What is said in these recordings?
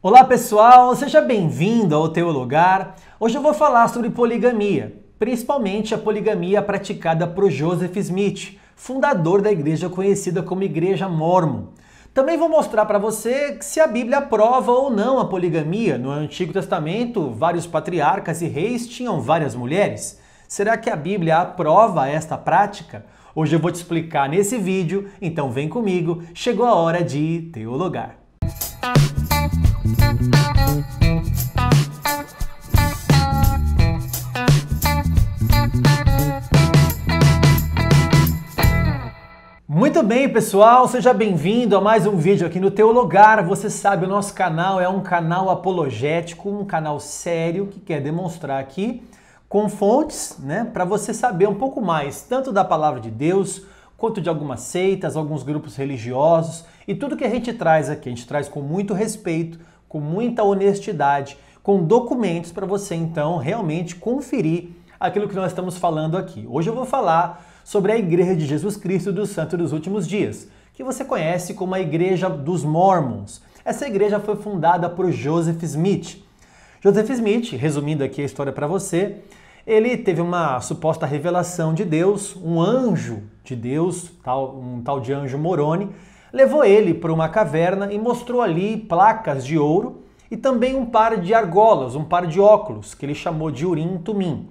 Olá pessoal, seja bem-vindo ao Teu Lugar. Hoje eu vou falar sobre poligamia, principalmente a poligamia praticada por Joseph Smith, fundador da igreja conhecida como Igreja Mórmon. Também vou mostrar para você se a Bíblia aprova ou não a poligamia. No Antigo Testamento, vários patriarcas e reis tinham várias mulheres. Será que a Bíblia aprova esta prática? Hoje eu vou te explicar nesse vídeo, então vem comigo, chegou a hora de teologar. Muito bem, pessoal, seja bem-vindo a mais um vídeo aqui no Teu Lugar. Você sabe, o nosso canal é um canal apologético, um canal sério que quer demonstrar aqui com fontes, para você saber um pouco mais, tanto da palavra de Deus, quanto de algumas seitas, alguns grupos religiosos e tudo que a gente traz aqui. A gente traz com muito respeito, com muita honestidade, com documentos para você então realmente conferir aquilo que nós estamos falando aqui. Hoje eu vou falar sobre a Igreja de Jesus Cristo dos Santos dos Últimos Dias, que você conhece como a Igreja dos Mormons. Essa igreja foi fundada por Joseph Smith. Joseph Smith, resumindo aqui a história para você, ele teve uma suposta revelação de Deus, um anjo de Deus, um tal de anjo Moroni, levou ele para uma caverna e mostrou ali placas de ouro e também um par de argolas, um par de óculos, que ele chamou de Urim e Tumim.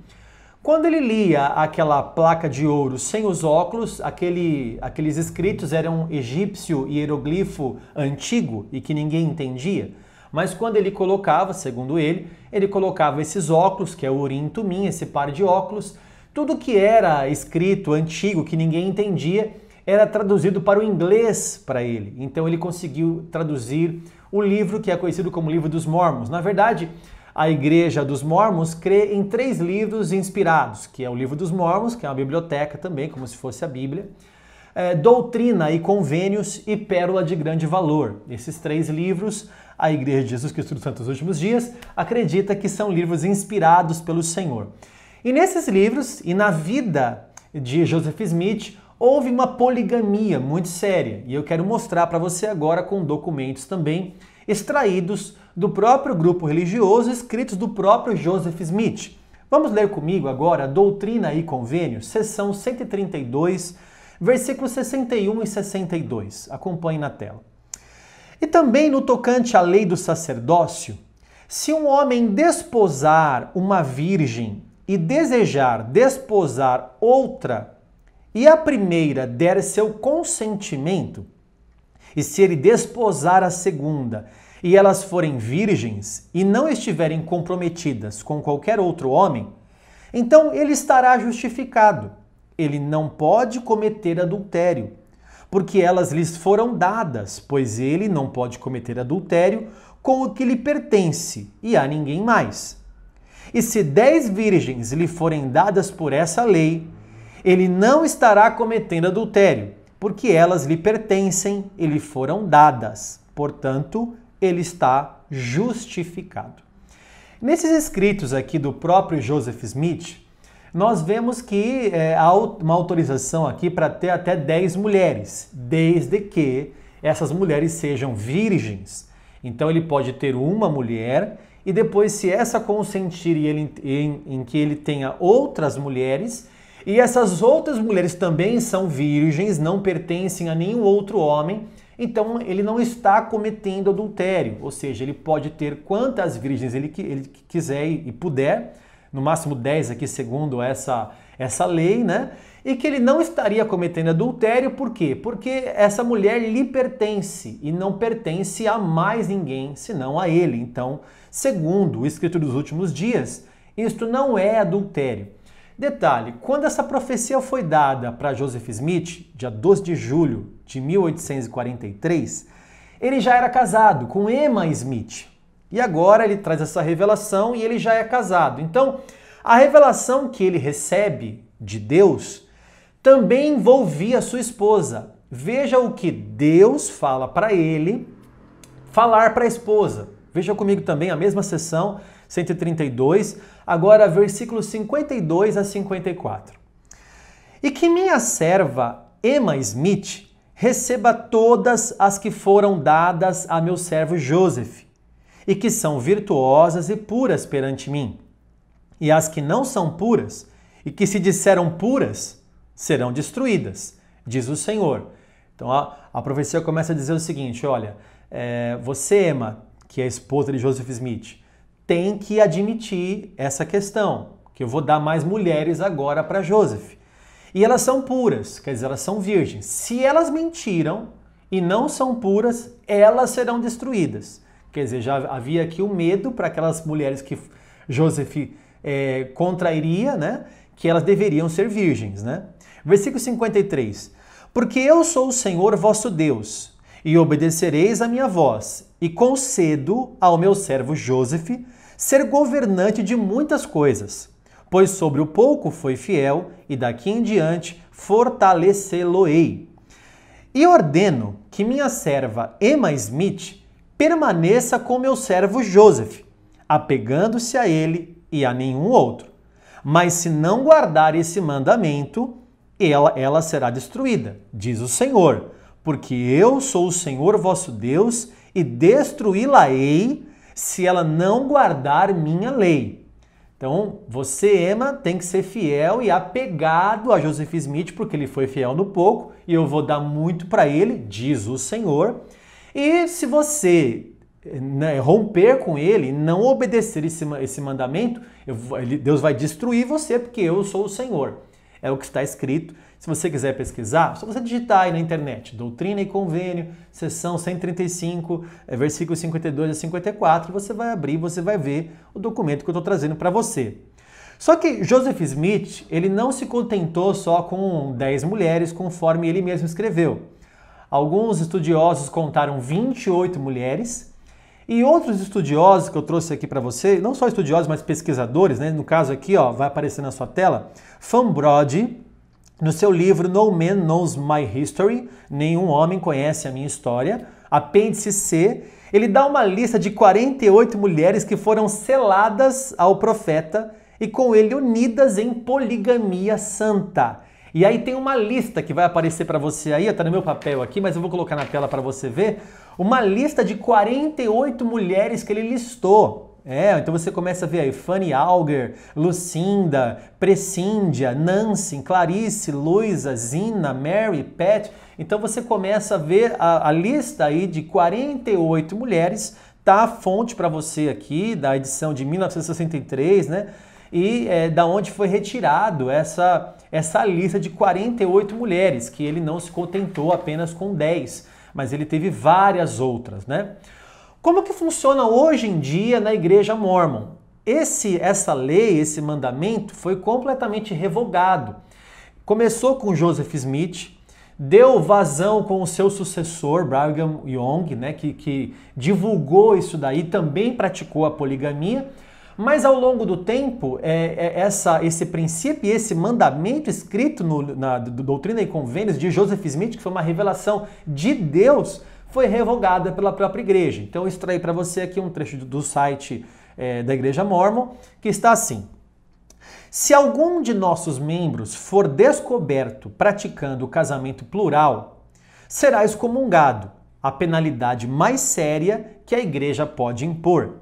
Quando ele lia aquela placa de ouro sem os óculos, aqueles escritos eram egípcio e hieroglifo antigo e que ninguém entendia. Mas quando ele colocava, segundo ele colocava esses óculos, que é o Urim e Tumim, esse par de óculos, tudo que era escrito antigo, que ninguém entendia, era traduzido para o inglês para ele. Então ele conseguiu traduzir o livro que é conhecido como Livro dos Mormons. Na verdade, a Igreja dos Mormons crê em 3 livros inspirados, que é o Livro dos Mormons, que é uma biblioteca também, como se fosse a Bíblia, Doutrina e Convênios e Pérola de Grande Valor. Esses 3 livros, a Igreja de Jesus Cristo dos Santos dos Últimos Dias acredita que são livros inspirados pelo Senhor. E nesses livros, e na vida de Joseph Smith, houve uma poligamia muito séria. E eu quero mostrar para você agora com documentos também extraídos do próprio grupo religioso, escritos do próprio Joseph Smith. Vamos ler comigo agora Doutrina e Convênios, seção 132, versículos 61 e 62. Acompanhe na tela. E também no tocante à lei do sacerdócio, se um homem desposar uma virgem e desejar desposar outra, e a primeira der seu consentimento, e se ele desposar a segunda, e elas forem virgens e não estiverem comprometidas com qualquer outro homem, então ele estará justificado. Ele não pode cometer adultério, porque elas lhes foram dadas, pois ele não pode cometer adultério com o que lhe pertence e a ninguém mais. E se 10 virgens lhe forem dadas por essa lei, ele não estará cometendo adultério, porque elas lhe pertencem e lhe foram dadas. Portanto, ele está justificado. Nesses escritos aqui do próprio Joseph Smith, nós vemos que há uma autorização aqui para ter até 10 mulheres, desde que essas mulheres sejam virgens. Então ele pode ter uma mulher e depois, se essa consentir em que ele tenha outras mulheres, e essas outras mulheres também são virgens, não pertencem a nenhum outro homem, então ele não está cometendo adultério, ou seja, ele pode ter quantas virgens ele quiser e puder, no máximo 10 aqui segundo essa lei, e que ele não estaria cometendo adultério, por quê? Porque essa mulher lhe pertence e não pertence a mais ninguém senão a ele. Então, segundo o escrito dos últimos dias, isto não é adultério. Detalhe, quando essa profecia foi dada para Joseph Smith, dia 12 de julho de 1843, ele já era casado com Emma Smith. E agora ele traz essa revelação e ele já é casado. Então, a revelação que ele recebe de Deus também envolvia sua esposa. Veja o que Deus fala para ele falar para a esposa. Veja comigo também a mesma seção, 132, agora versículos 52 a 54. E que minha serva Emma Smith receba todas as que foram dadas a meu servo Joseph, e que são virtuosas e puras perante mim. E as que não são puras, e que se disseram puras, serão destruídas, diz o Senhor. Então a profecia começa a dizer o seguinte, olha, você, Emma, que é a esposa de Joseph Smith, tem que admitir essa questão, que eu vou dar mais mulheres agora para Joseph. E elas são puras, quer dizer, elas são virgens. Se elas mentiram e não são puras, elas serão destruídas. Quer dizer, já havia aqui o medo para aquelas mulheres que Joseph contrairia, né? Que elas deveriam ser virgens, né? Versículo 53. Porque eu sou o Senhor vosso Deus, e obedecereis a minha voz, e concedo ao meu servo Joseph ser governante de muitas coisas, pois sobre o pouco foi fiel, e daqui em diante fortalecê-lo-ei. E ordeno que minha serva Emma Smith permaneça com meu servo Joseph, apegando-se a ele e a nenhum outro. Mas se não guardar esse mandamento, ela será destruída, diz o Senhor, porque eu sou o Senhor vosso Deus e destruí-la-ei se ela não guardar minha lei. Então, você, Emma, tem que ser fiel e apegado a Joseph Smith, porque ele foi fiel no pouco e eu vou dar muito para ele, diz o Senhor. E se você romper com ele, não obedecer esse mandamento, Deus vai destruir você, porque eu sou o Senhor. É o que está escrito. Se você quiser pesquisar, só você digitar aí na internet, Doutrina e Convênio, seção 135, versículos 52 a 54, você vai abrir, você vai ver o documento que eu estou trazendo para você. Só que Joseph Smith, ele não se contentou só com 10 mulheres, conforme ele mesmo escreveu. Alguns estudiosos contaram 28 mulheres, e outros estudiosos que eu trouxe aqui para você, não só estudiosos, mas pesquisadores, né? No caso aqui, ó, vai aparecer na sua tela, Van Brode, no seu livro No Man Knows My History, Nenhum Homem Conhece a Minha História, apêndice C, ele dá uma lista de 48 mulheres que foram seladas ao profeta e com ele unidas em poligamia santa. E aí tem uma lista que vai aparecer para você aí, está no meu papel aqui, mas eu vou colocar na tela para você ver, uma lista de 48 mulheres que ele listou. Então você começa a ver aí Fanny Alger, Lucinda, Prescíndia, Nancy, Clarice, Luisa, Zina, Mary, Pat. Então você começa a ver a lista aí de 48 mulheres, tá a fonte para você aqui da edição de 1963, né? E da onde foi retirado essa lista de 48 mulheres, que ele não se contentou apenas com 10, mas ele teve várias outras, né? Como que funciona hoje em dia na Igreja Mórmon? Essa lei, esse mandamento foi completamente revogado. Começou com Joseph Smith, deu vazão com o seu sucessor, Brigham Young, né, que divulgou isso daí, também praticou a poligamia, mas ao longo do tempo, esse princípio e esse mandamento escrito na Doutrina e Convênios de Joseph Smith, que foi uma revelação de Deus, foi revogada pela própria igreja. Então eu extraí para você aqui um trecho do site da Igreja Mórmon, que está assim. Se algum de nossos membros for descoberto praticando o casamento plural, será excomungado, a penalidade mais séria que a igreja pode impor.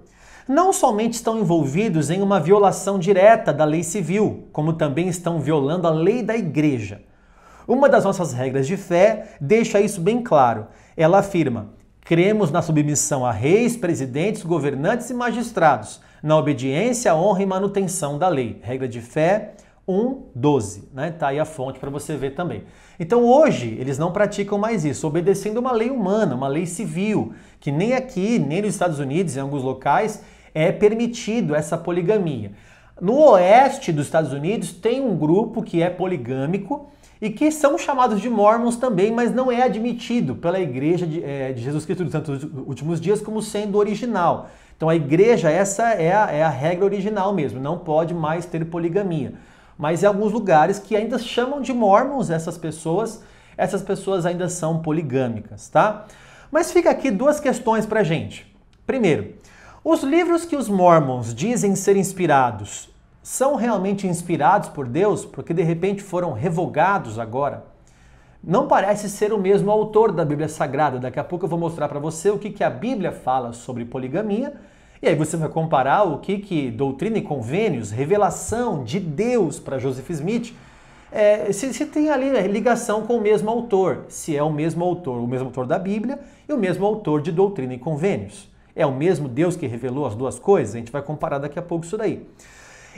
Não somente estão envolvidos em uma violação direta da lei civil, como também estão violando a lei da igreja. Uma das nossas regras de fé deixa isso bem claro. Ela afirma: cremos na submissão a reis, presidentes, governantes e magistrados, na obediência, honra e manutenção da lei. Regra de fé 1:12, né? Tá aí a fonte para você ver também. Então hoje eles não praticam mais isso, obedecendo uma lei humana, uma lei civil, que nem aqui, nem nos Estados Unidos, em alguns locais, é permitido essa poligamia. No oeste dos Estados Unidos tem um grupo que é poligâmico e que são chamados de Mormons também, mas não é admitido pela Igreja de Jesus Cristo dos Santos Últimos Dias como sendo original. Então a igreja, essa é a regra original mesmo, não pode mais ter poligamia. Mas em alguns lugares que ainda chamam de Mormons essas pessoas ainda são poligâmicas, tá? Mas fica aqui duas questões pra gente. Primeiro, os livros que os Mormons dizem ser inspirados são realmente inspirados por Deus? Porque de repente foram revogados agora? não parece ser o mesmo autor da Bíblia Sagrada. Daqui a pouco eu vou mostrar para você o que a Bíblia fala sobre poligamia, e aí você vai comparar o que Doutrina e Convênios, revelação de Deus para Joseph Smith, se tem ali ligação com o mesmo autor, se é o mesmo autor da Bíblia e o mesmo autor de Doutrina e Convênios. É o mesmo Deus que revelou as duas coisas? A gente vai comparar daqui a pouco isso daí.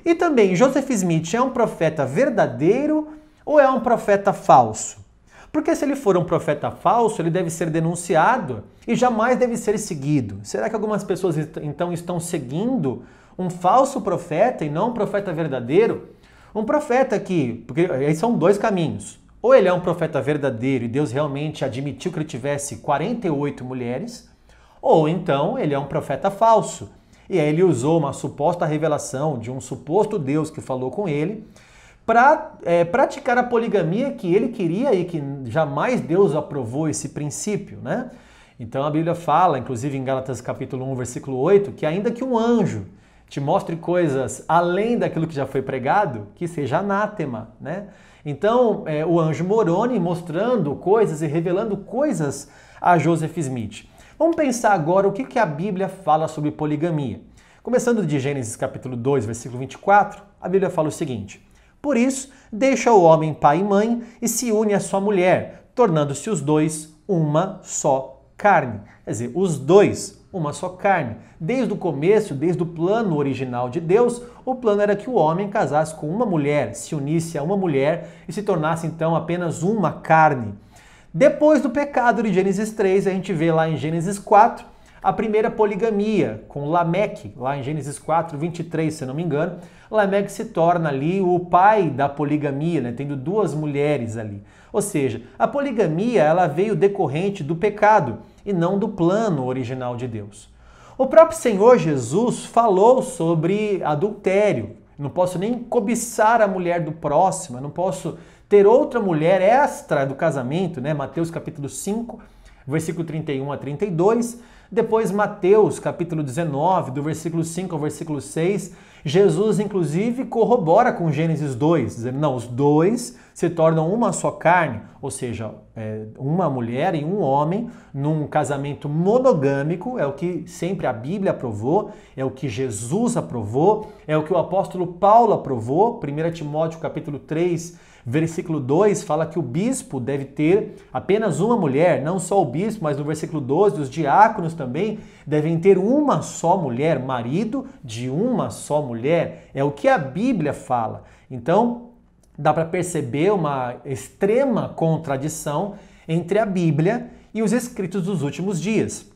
E também, Joseph Smith é um profeta verdadeiro ou é um profeta falso? Porque se ele for um profeta falso, ele deve ser denunciado e jamais deve ser seguido. Será que algumas pessoas então estão seguindo um falso profeta e não um profeta verdadeiro? Um profeta porque aí são dois caminhos. Ou ele é um profeta verdadeiro e Deus realmente admitiu que ele tivesse 48 mulheres, ou então ele é um profeta falso. E aí ele usou uma suposta revelação de um suposto Deus que falou com ele para praticar a poligamia que ele queria e que jamais Deus aprovou esse princípio, né? Então a Bíblia fala, inclusive em Gálatas capítulo 1, versículo 8, que ainda que um anjo te mostre coisas além daquilo que já foi pregado, que seja anátema, né? Então o anjo Moroni mostrando coisas e revelando coisas a Joseph Smith. Vamos pensar agora o que a Bíblia fala sobre poligamia. Começando de Gênesis capítulo 2, versículo 24, a Bíblia fala o seguinte: por isso, deixa o homem pai e mãe e se une à sua mulher, tornando-se os dois uma só carne. Quer dizer, os dois, uma só carne. Desde o começo, desde o plano original de Deus, o plano era que o homem casasse com uma mulher, se unisse a uma mulher e se tornasse então apenas uma carne. Depois do pecado de Gênesis 3, a gente vê lá em Gênesis 4, a primeira poligamia com Lameque, lá em Gênesis 4, 23, se não me engano. Lameque se torna ali o pai da poligamia, né, tendo duas mulheres ali. Ou seja, a poligamia ela veio decorrente do pecado e não do plano original de Deus. O próprio Senhor Jesus falou sobre adultério. Não posso nem cobiçar a mulher do próximo, não posso ter outra mulher extra do casamento, né? Mateus capítulo 5, versículo 31 a 32. Depois Mateus capítulo 19, do versículo 5 ao versículo 6, Jesus inclusive corrobora com Gênesis 2, dizendo, não, os dois se tornam uma só carne, ou seja, uma mulher e um homem num casamento monogâmico, é o que sempre a Bíblia aprovou, é o que Jesus aprovou, é o que o apóstolo Paulo aprovou. 1 Timóteo capítulo 3, versículo 2 fala que o bispo deve ter apenas uma mulher, não só o bispo, mas no versículo 12, os diáconos também devem ter uma só mulher, marido de uma só mulher. É o que a Bíblia fala. Então, dá para perceber uma extrema contradição entre a Bíblia e os escritos dos últimos dias,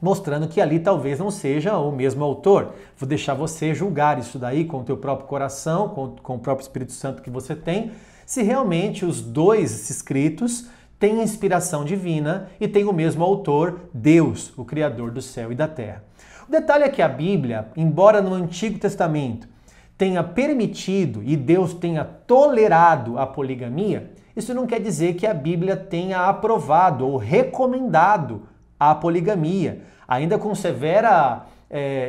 mostrando que ali talvez não seja o mesmo autor. Vou deixar você julgar isso daí com o teu próprio coração, com o próprio Espírito Santo que você tem, se realmente os dois escritos têm inspiração divina e têm o mesmo autor, Deus, o Criador do céu e da terra. O detalhe é que a Bíblia, embora no Antigo Testamento tenha permitido e Deus tenha tolerado a poligamia, isso não quer dizer que a Bíblia tenha aprovado ou recomendado a poligamia, ainda com severa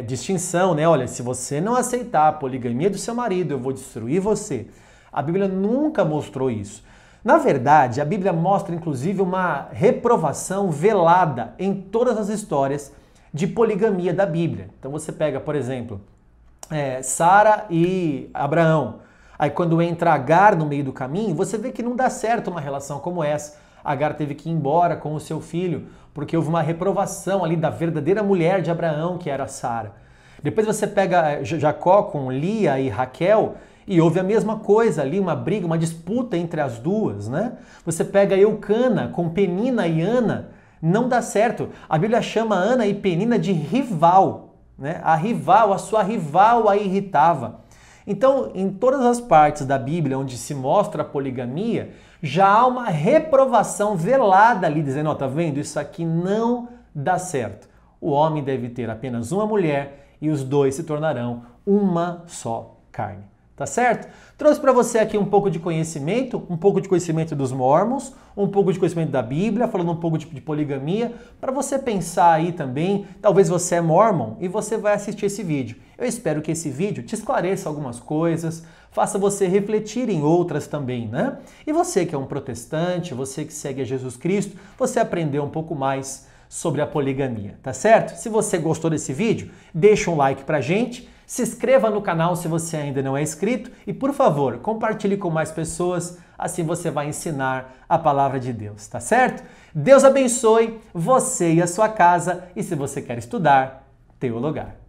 distinção, né? Olha, se você não aceitar a poligamia do seu marido, eu vou destruir você. A Bíblia nunca mostrou isso. Na verdade, a Bíblia mostra inclusive uma reprovação velada em todas as histórias de poligamia da Bíblia. Então você pega, por exemplo, Sara e Abraão. Aí quando entra Agar no meio do caminho, você vê que não dá certo uma relação como essa. Agar teve que ir embora com o seu filho, porque houve uma reprovação ali da verdadeira mulher de Abraão, que era Sara. Depois você pega Jacó com Lia e Raquel, e houve a mesma coisa ali, uma briga, uma disputa entre as duas, né? Você pega Eucana com Penina e Ana, não dá certo. A Bíblia chama Ana e Penina de rival, né? A sua rival a irritava. Então, em todas as partes da Bíblia onde se mostra a poligamia, já há uma reprovação velada ali, dizendo, ó, tá vendo? Isso aqui não dá certo. O homem deve ter apenas uma mulher e os dois se tornarão uma só carne. Tá certo? Trouxe para você aqui um pouco de conhecimento dos mormons, um pouco de conhecimento da Bíblia, falando um pouco de poligamia, para você pensar aí também. Talvez você é mormon e você vai assistir esse vídeo. Eu espero que esse vídeo te esclareça algumas coisas, faça você refletir em outras também, né? E você que é um protestante, você que segue a Jesus Cristo, você aprendeu um pouco mais sobre a poligamia, tá certo? Se você gostou desse vídeo, deixa um like pra gente, se inscreva no canal se você ainda não é inscrito e, por favor, compartilhe com mais pessoas, assim você vai ensinar a palavra de Deus, tá certo? Deus abençoe você e a sua casa e se você quer estudar, teologar.